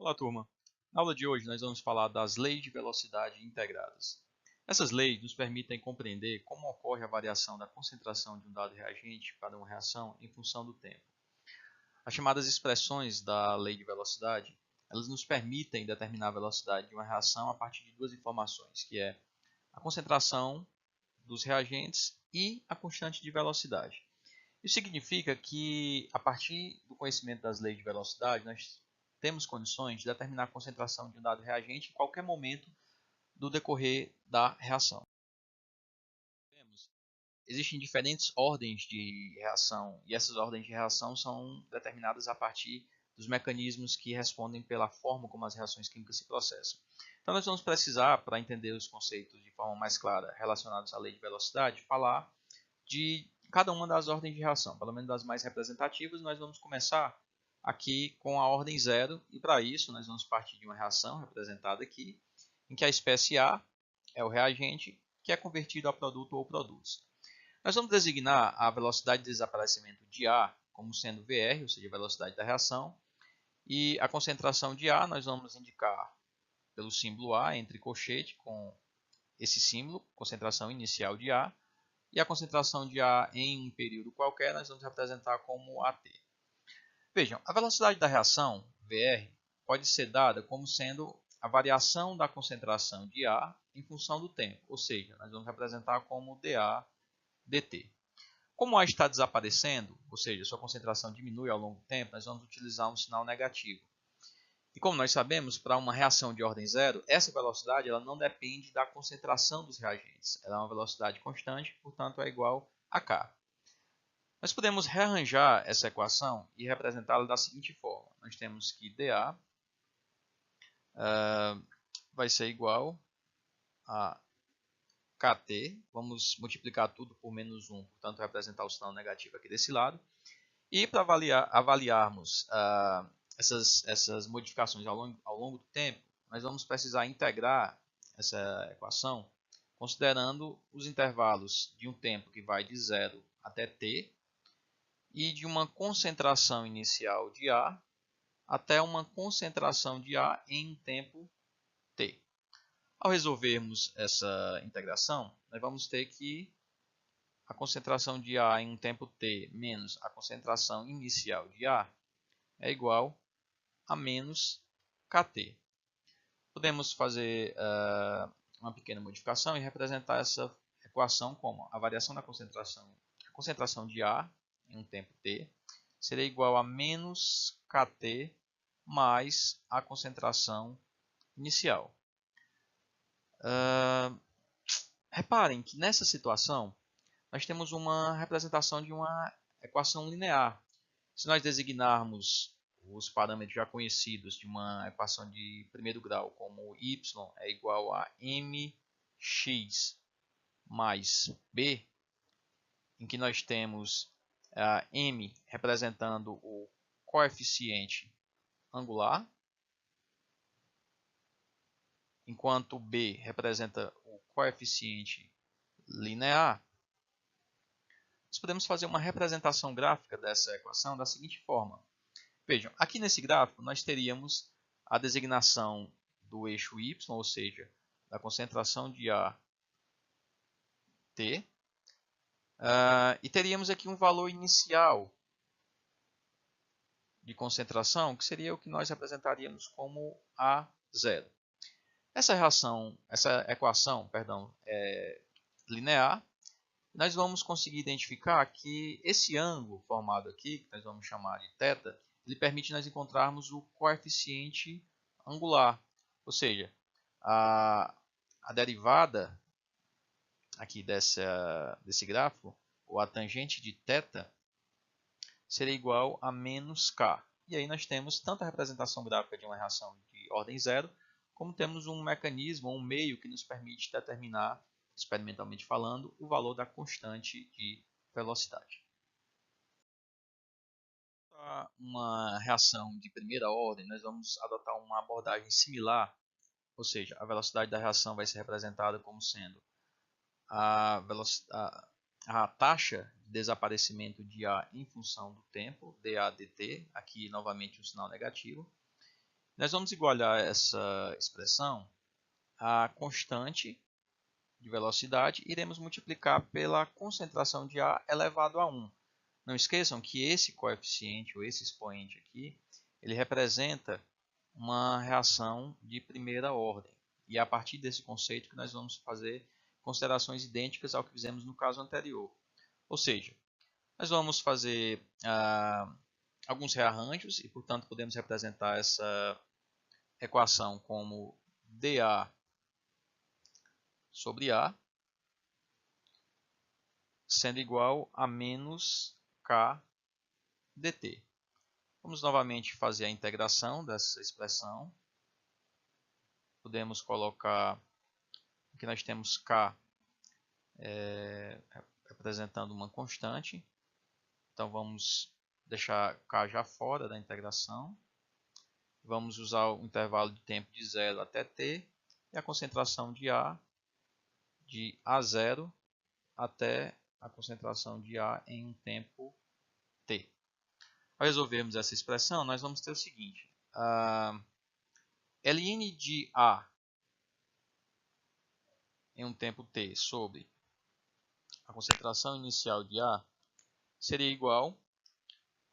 Olá, turma. Na aula de hoje, nós vamos falar das leis de velocidade integradas. Essas leis nos permitem compreender como ocorre a variação da concentração de um dado reagente para uma reação em função do tempo. As chamadas expressões da lei de velocidade, elas nos permitem determinar a velocidade de uma reação a partir de duas informações, que é a concentração dos reagentes e a constante de velocidade. Isso significa que, a partir do conhecimento das leis de velocidade, nós temos condições de determinar a concentração de um dado reagente em qualquer momento do decorrer da reação. Existem diferentes ordens de reação, e essas ordens de reação são determinadas a partir dos mecanismos que respondem pela forma como as reações químicas se processam. Então, nós vamos precisar, para entender os conceitos de forma mais clara relacionados à lei de velocidade, falar de cada uma das ordens de reação, pelo menos das mais representativas. Nós vamos começar aqui com a ordem zero, e para isso nós vamos partir de uma reação representada aqui, em que a espécie A é o reagente que é convertido a produto ou produtos. Nós vamos designar a velocidade de desaparecimento de A como sendo VR, ou seja, a velocidade da reação, e a concentração de A nós vamos indicar pelo símbolo A entre colchete com esse símbolo, concentração inicial de A, e a concentração de A em um período qualquer nós vamos representar como AT. Vejam, a velocidade da reação, VR, pode ser dada como sendo a variação da concentração de A em função do tempo, ou seja, nós vamos representar como dA dt. Como A está desaparecendo, ou seja, sua concentração diminui ao longo do tempo, nós vamos utilizar um sinal negativo. E como nós sabemos, para uma reação de ordem zero, essa velocidade ela não depende da concentração dos reagentes. Ela é uma velocidade constante, portanto é igual a K. Nós podemos rearranjar essa equação e representá-la da seguinte forma. Nós temos que dA vai ser igual a Kt. Vamos multiplicar tudo por menos 1, portanto representar o sinal negativo aqui desse lado. E para avaliarmos essas modificações ao longo do tempo, nós vamos precisar integrar essa equação considerando os intervalos de um tempo que vai de 0 até t e de uma concentração inicial de A até uma concentração de A em um tempo t. Ao resolvermos essa integração, nós vamos ter que a concentração de A em um tempo t menos a concentração inicial de A é igual a menos Kt. Podemos fazer uma pequena modificação e representar essa equação como a variação da concentração de A em um tempo t seria igual a menos Kt mais a concentração inicial. Reparem que nessa situação nós temos uma representação de uma equação linear. Se nós designarmos os parâmetros já conhecidos de uma equação de primeiro grau, como y é igual a mx mais b, em que nós temos m representando o coeficiente angular, enquanto b representa o coeficiente linear, nós podemos fazer uma representação gráfica dessa equação da seguinte forma. Vejam, aqui nesse gráfico nós teríamos a designação do eixo y, ou seja, da concentração de A t, e teríamos aqui um valor inicial de concentração, que seria o que nós representaríamos como A0. Essa equação é linear. Nós vamos conseguir identificar que esse ângulo formado aqui, que nós vamos chamar de θ, ele permite nós encontrarmos o coeficiente angular, ou seja, a derivada aqui desse gráfico, ou a tangente de θ, seria igual a menos K. E aí nós temos tanto a representação gráfica de uma reação de ordem zero, como temos um mecanismo, um meio que nos permite determinar, experimentalmente falando, o valor da constante de velocidade. Para uma reação de primeira ordem, nós vamos adotar uma abordagem similar, ou seja, a velocidade da reação vai ser representada como sendo a taxa de desaparecimento de A em função do tempo, dA dt, aqui novamente um sinal negativo, Nós vamos igualar essa expressão à constante de velocidade e iremos multiplicar pela concentração de A elevado a 1. Não esqueçam que esse coeficiente ou esse expoente aqui, ele representa uma reação de primeira ordem. E é a partir desse conceito que nós vamos fazer considerações idênticas ao que fizemos no caso anterior. Ou seja, nós vamos fazer alguns rearranjos e, portanto, podemos representar essa equação como dA sobre A sendo igual a menos K dt. Vamos novamente fazer a integração dessa expressão. Podemos colocar, aqui nós temos K representando uma constante. Então vamos deixar K já fora da integração. Vamos usar o intervalo de tempo de 0 até t e a concentração de A0 até a concentração de A em um tempo t. Para resolvermos essa expressão, nós vamos ter o seguinte. ln de A em um tempo t sobre a concentração inicial de A seria igual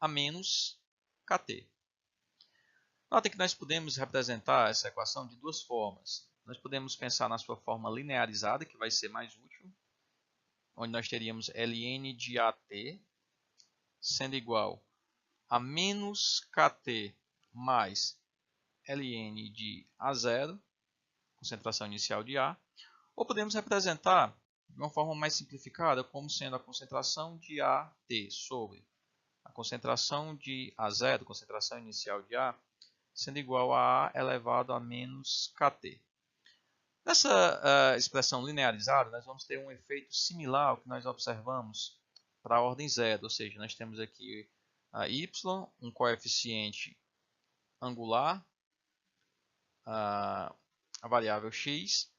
a menos Kt. Notem que nós podemos representar essa equação de duas formas. Nós podemos pensar na sua forma linearizada, que vai ser mais útil, onde nós teríamos ln de AT sendo igual a menos Kt mais ln de A0, concentração inicial de A, ou podemos representar de uma forma mais simplificada como sendo a concentração de AT sobre a concentração de A0, concentração inicial de A, sendo igual a A elevado a menos Kt. Nessa expressão linearizada, nós vamos ter um efeito similar ao que nós observamos para a ordem zero, ou seja, nós temos aqui a y, um coeficiente angular, a variável x,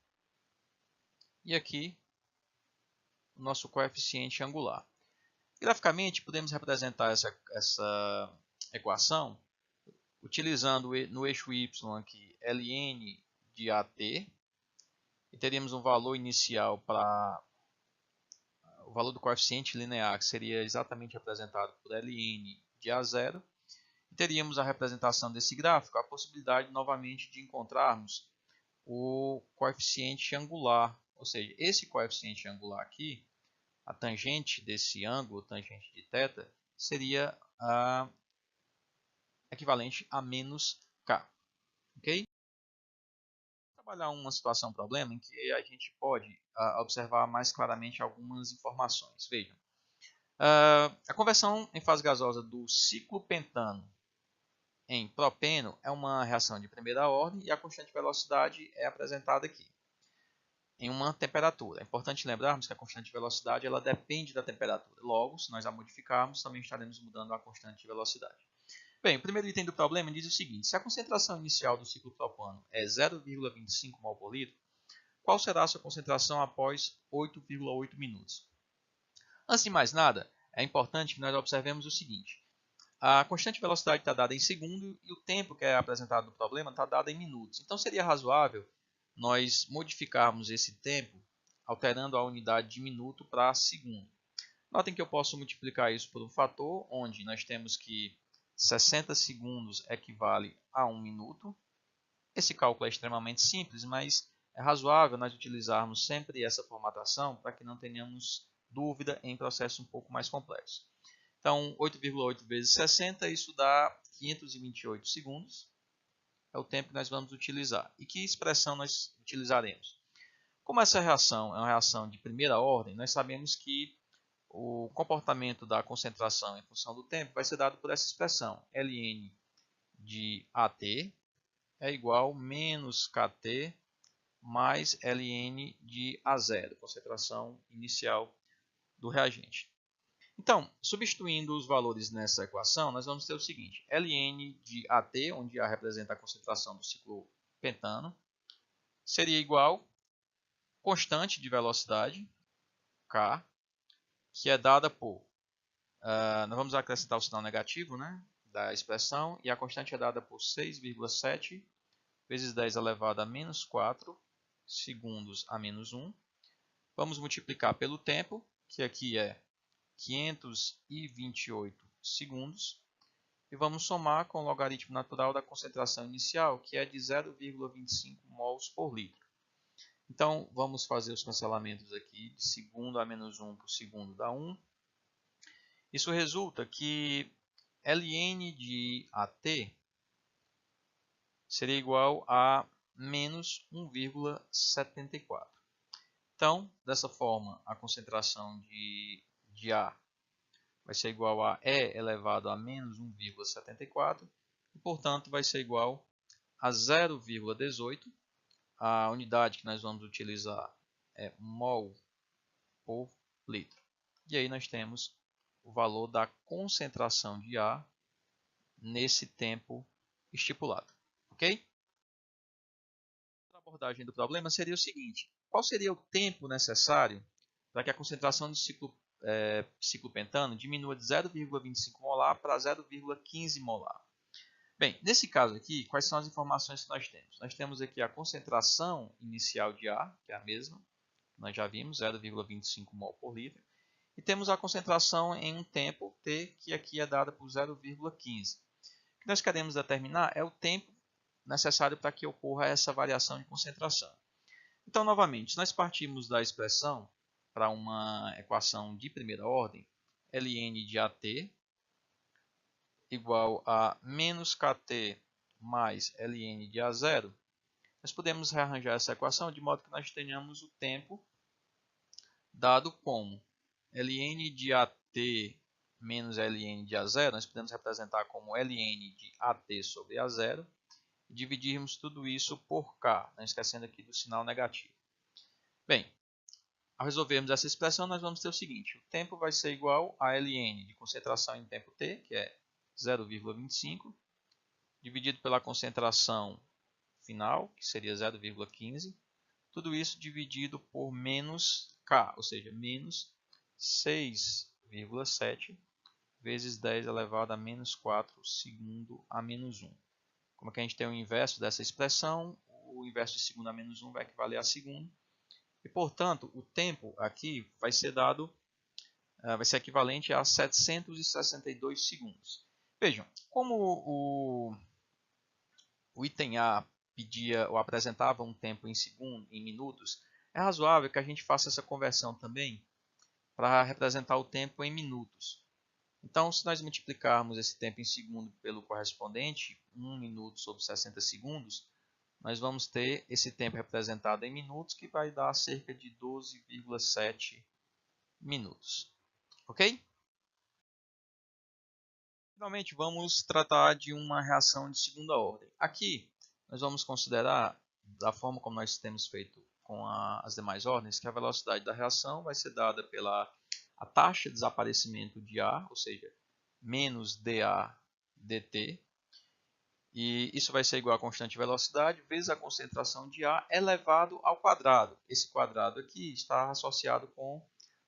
e aqui o nosso coeficiente angular. Graficamente, podemos representar essa equação utilizando no eixo y aqui ln de AT, e teríamos um valor inicial para o valor do coeficiente linear, que seria exatamente representado por ln de A0. E teríamos a representação desse gráfico, a possibilidade novamente de encontrarmos o coeficiente angular, ou seja, esse coeficiente angular aqui, a tangente desse ângulo, tangente de θ, seria equivalente a menos K. Ok? Trabalhar uma situação problema em que a gente pode observar mais claramente algumas informações. Vejam, a conversão em fase gasosa do ciclo pentano em propeno é uma reação de primeira ordem e a constante de velocidade é apresentada aqui em uma temperatura. É importante lembrarmos que a constante de velocidade ela depende da temperatura. Logo, se nós a modificarmos, também estaremos mudando a constante de velocidade. Bem, o primeiro item do problema diz o seguinte: se a concentração inicial do ciclo propano é 0,25 mol por litro, qual será a sua concentração após 8,8 minutos? Antes de mais nada, é importante que nós observemos o seguinte: a constante de velocidade está dada em segundo e o tempo que é apresentado no problema está dado em minutos. Então seria razoável nós modificarmos esse tempo alterando a unidade de minuto para segundo. Notem que eu posso multiplicar isso por um fator, onde nós temos que 60 segundos equivale a 1 minuto. Esse cálculo é extremamente simples, mas é razoável nós utilizarmos sempre essa formatação para que não tenhamos dúvida em processos um pouco mais complexos. Então, 8,8 vezes 60, isso dá 528 segundos. É o tempo que nós vamos utilizar. E que expressão nós utilizaremos? Como essa reação é uma reação de primeira ordem, nós sabemos que o comportamento da concentração em função do tempo vai ser dado por essa expressão. ln de AT é igual a menos Kt mais ln de A0, concentração inicial do reagente. Então, substituindo os valores nessa equação, nós vamos ter o seguinte: ln de AT, onde A representa a concentração do ciclo pentano, seria igual a constante de velocidade, K, que é dada por... nós vamos acrescentar o sinal negativo, né, da expressão e a constante é dada por 6,7 vezes 10 elevado a menos 4 segundos a menos 1. Vamos multiplicar pelo tempo, que aqui é 528 segundos. E vamos somar com o logaritmo natural da concentração inicial, que é de 0,25 mols por litro. Então, vamos fazer os cancelamentos aqui, de segundo a menos 1 por segundo dá 1. Isso resulta que ln de AT seria igual a menos 1,74. Então, dessa forma, a concentração de A vai ser igual a E elevado a menos 1,74 e, portanto, vai ser igual a 0,18. A unidade que nós vamos utilizar é mol por litro. E aí nós temos o valor da concentração de A nesse tempo estipulado. Ok? A abordagem do problema seria o seguinte: qual seria o tempo necessário para que a concentração do ciclopentano diminua de 0,25 molar para 0,15 molar? Bem, nesse caso aqui, quais são as informações que nós temos? Nós temos aqui a concentração inicial de A, que é a mesma, nós já vimos, 0,25 mol por litro, e temos a concentração em um tempo T, que aqui é dada por 0,15. O que nós queremos determinar é o tempo necessário para que ocorra essa variação de concentração. Então, novamente, se nós partimos da expressão para uma equação de primeira ordem, ln de AT igual a menos Kt mais ln de A0, nós podemos rearranjar essa equação de modo que nós tenhamos o tempo dado como ln de AT menos ln de A0, nós podemos representar como ln de AT sobre A0, e dividirmos tudo isso por K, não esquecendo aqui do sinal negativo. Bem, ao resolvermos essa expressão, nós vamos ter o seguinte: o tempo vai ser igual a ln de concentração em tempo t, que é 0,25, dividido pela concentração final, que seria 0,15, tudo isso dividido por menos K, ou seja, menos 6,7 vezes 10 elevado a menos 4 segundo a menos 1. Como é que a gente tem o inverso dessa expressão, o inverso de segundo a menos 1 vai equivaler a segundo. E, portanto, o tempo aqui vai ser vai ser equivalente a 762 segundos. Vejam, como o item A pedia ou apresentava um tempo em segundo, em minutos, é razoável que a gente faça essa conversão também para representar o tempo em minutos. Então, se nós multiplicarmos esse tempo em segundo pelo correspondente, 1 minuto sobre 60 segundos, nós vamos ter esse tempo representado em minutos, que vai dar cerca de 12,7 minutos. Ok? Finalmente, vamos tratar de uma reação de segunda ordem. Aqui, nós vamos considerar, da forma como nós temos feito com as demais ordens, que a velocidade da reação vai ser dada pela a taxa de desaparecimento de A, ou seja, menos dA dt, e isso vai ser igual a constante de velocidade vezes a concentração de A elevado ao quadrado. Esse quadrado aqui está associado com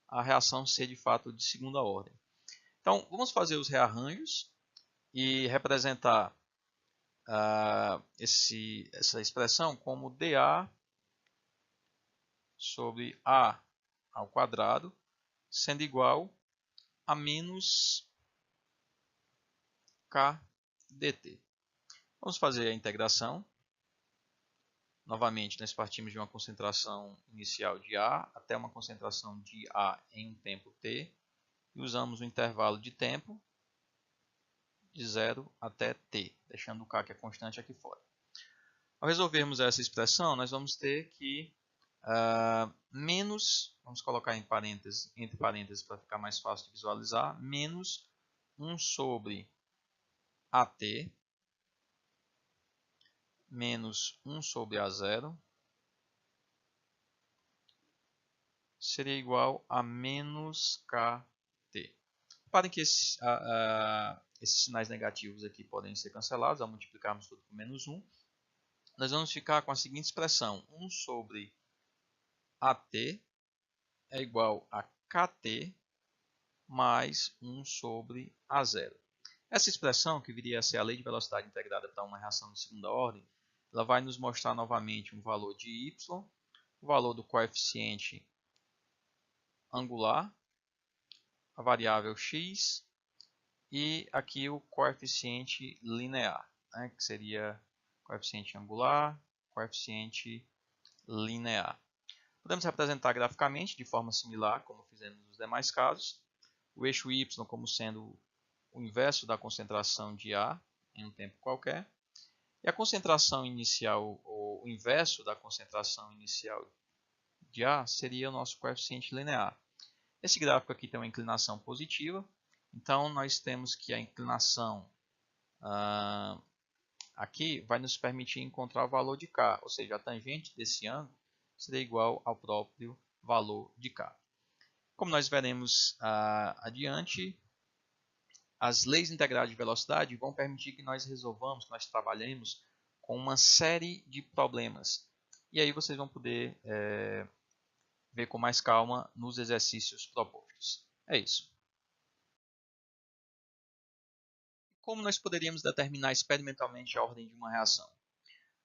a reação ser de fato de segunda ordem. Então, vamos fazer os rearranjos e representar essa expressão como dA sobre A ao quadrado, sendo igual a menos K dt. Vamos fazer a integração. Novamente, nós partimos de uma concentração inicial de A até uma concentração de A em um tempo t, e usamos o intervalo de tempo de 0 até t, deixando o K, que é constante, aqui fora. Ao resolvermos essa expressão, nós vamos ter que menos, vamos colocar em parênteses, entre parênteses para ficar mais fácil de visualizar, menos 1 sobre AT menos 1 sobre A0 seria igual a menos KT. Reparem que esses sinais negativos aqui podem ser cancelados ao multiplicarmos tudo por menos 1. Nós vamos ficar com a seguinte expressão: 1 sobre AT é igual a KT mais 1 sobre A0. Essa expressão, que viria a ser a lei de velocidade integrada para uma reação de segunda ordem, ela vai nos mostrar novamente um valor de y, o valor do coeficiente angular, a variável x e aqui o coeficiente linear, né, que seria coeficiente angular, coeficiente linear. Podemos representar graficamente de forma similar, como fizemos nos demais casos, o eixo y como sendo o inverso da concentração de A em um tempo qualquer, e a concentração inicial, ou o inverso da concentração inicial de A, seria o nosso coeficiente linear. Esse gráfico aqui tem uma inclinação positiva, então nós temos que a inclinação aqui vai nos permitir encontrar o valor de K, ou seja, a tangente desse ângulo seria igual ao próprio valor de K. Como nós veremos adiante, as leis integrais de velocidade vão permitir que nós resolvamos, que nós trabalhemos com uma série de problemas. E aí vocês vão poder ver com mais calma nos exercícios propostos. É isso. Como nós poderíamos determinar experimentalmente a ordem de uma reação?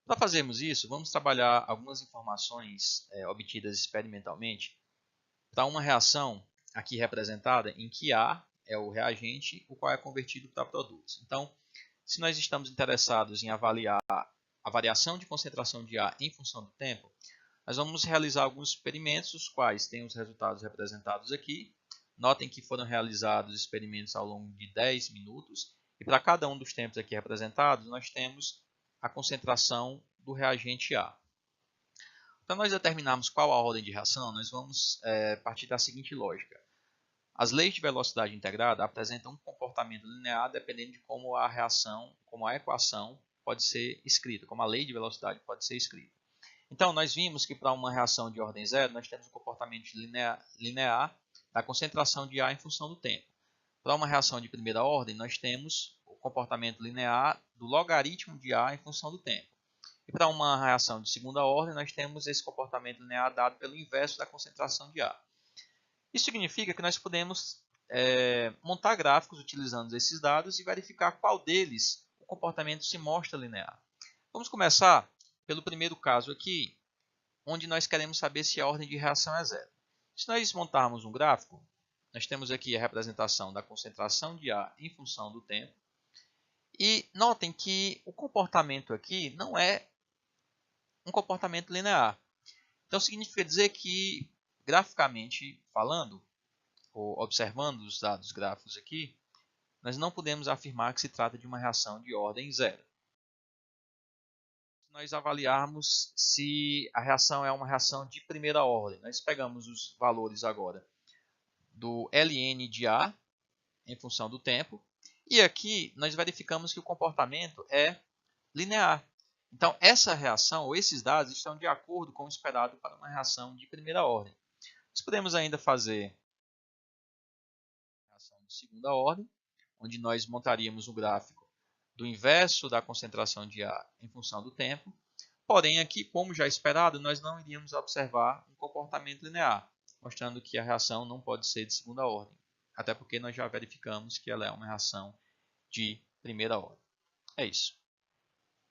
Para fazermos isso, vamos trabalhar algumas informações obtidas experimentalmente para uma reação aqui representada em que A é o reagente, o qual é convertido para produtos. Então, se nós estamos interessados em avaliar a variação de concentração de A em função do tempo, nós vamos realizar alguns experimentos, os quais têm os resultados representados aqui. Notem que foram realizados experimentos ao longo de 10 minutos, e para cada um dos tempos aqui representados, nós temos a concentração do reagente A. Para nós determinarmos qual a ordem de reação, nós vamos partir da seguinte lógica. As leis de velocidade integrada apresentam um comportamento linear dependendo de como a reação, como a equação pode ser escrita, como a lei de velocidade pode ser escrita. Então, nós vimos que para uma reação de ordem zero, nós temos um comportamento linear da concentração de A em função do tempo. Para uma reação de primeira ordem, nós temos o comportamento linear do logaritmo de A em função do tempo. E para uma reação de segunda ordem, nós temos esse comportamento linear dado pelo inverso da concentração de A. Isso significa que nós podemos montar gráficos utilizando esses dados e verificar qual deles o comportamento se mostra linear. Vamos começar pelo primeiro caso aqui, onde nós queremos saber se a ordem de reação é zero. Se nós montarmos um gráfico, nós temos aqui a representação da concentração de A em função do tempo. E notem que o comportamento aqui não é um comportamento linear. Então significa dizer que, graficamente falando, ou observando os dados gráficos aqui, nós não podemos afirmar que se trata de uma reação de ordem zero. Se nós avaliarmos se a reação é uma reação de primeira ordem, nós pegamos os valores agora do ln de A em função do tempo, e aqui nós verificamos que o comportamento é linear. Então, essa reação, ou esses dados, estão de acordo com o esperado para uma reação de primeira ordem. Nós podemos ainda fazer reação de segunda ordem, onde nós montaríamos o gráfico do inverso da concentração de A em função do tempo. Porém, aqui, como já esperado, nós não iríamos observar um comportamento linear, mostrando que a reação não pode ser de segunda ordem, até porque nós já verificamos que ela é uma reação de primeira ordem. É isso.